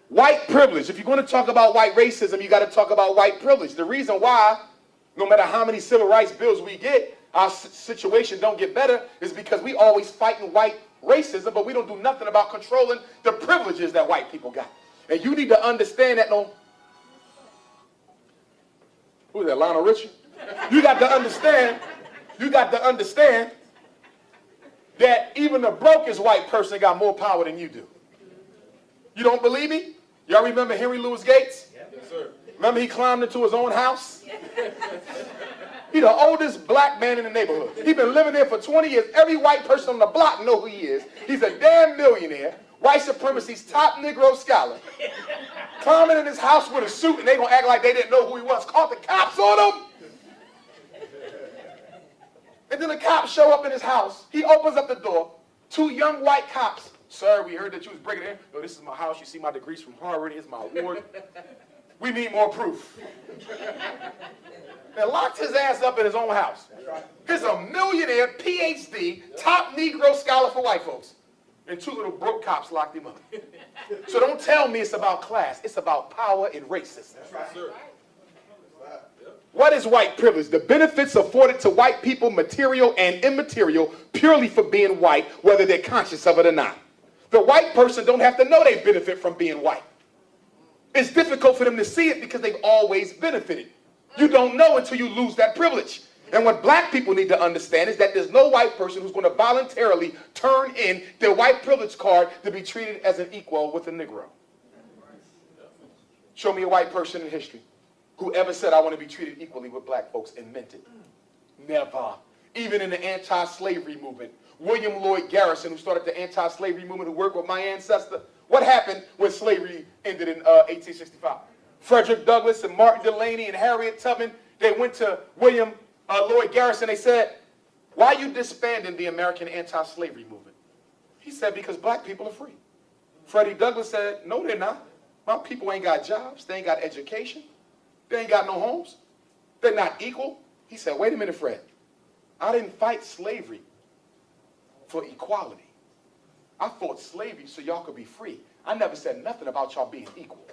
White privilege. If you're going to talk about white racism, you got to talk about white privilege. The reason why, no matter how many civil rights bills we get, our situation don't get better is because we always fighting white racism, but we don't do nothing about controlling the privileges that white people got. And you need to understand that. No, who is that, Lionel Richie? You got to understand that even the brokest white person got more power than you do. You don't believe me? Y'all remember Henry Louis Gates? Yes, sir. Remember he climbed into his own house? He's the oldest black man in the neighborhood. He's been living there for 20 years. Every white person on the block know who he is. He's a damn millionaire. White supremacy's top Negro scholar. Climbing in his house with a suit, and they gonna act like they didn't know who he was. Called the cops on him. And then the cops show up in his house. He opens up the door. Two young white cops. Sir, we heard that you was breaking in. No, this is my house. You see my degrees from Harvard. Here's my award. We need more proof. And locked his ass up in his own house. He's a millionaire, PhD, top Negro scholar for white folks. And two little broke cops locked him up. So don't tell me it's about class. It's about power and racism. That's right, sir. What is white privilege? The benefits afforded to white people, material and immaterial, purely for being white, whether they're conscious of it or not. The white person don't have to know they benefit from being white. It's difficult for them to see it because they've always benefited. You don't know until you lose that privilege. And what black people need to understand is that there's no white person who's going to voluntarily turn in their white privilege card to be treated as an equal with a Negro. Show me a white person in history who ever said, I want to be treated equally with black folks and meant it. Never. Even in the anti-slavery movement. William Lloyd Garrison, who started the anti-slavery movement, who worked with my ancestor. What happened when slavery ended in 1865? Frederick Douglass and Martin Delany and Harriet Tubman, they went to William Lloyd Garrison. They said, why are you disbanding the American anti-slavery movement? He said, because black people are free. Freddie Douglass said, no, they're not. My people ain't got jobs. They ain't got education. They ain't got no homes. They're not equal. He said, wait a minute, Fred. I didn't fight slavery for equality. I fought slavery so y'all could be free. I never said nothing about y'all being equal.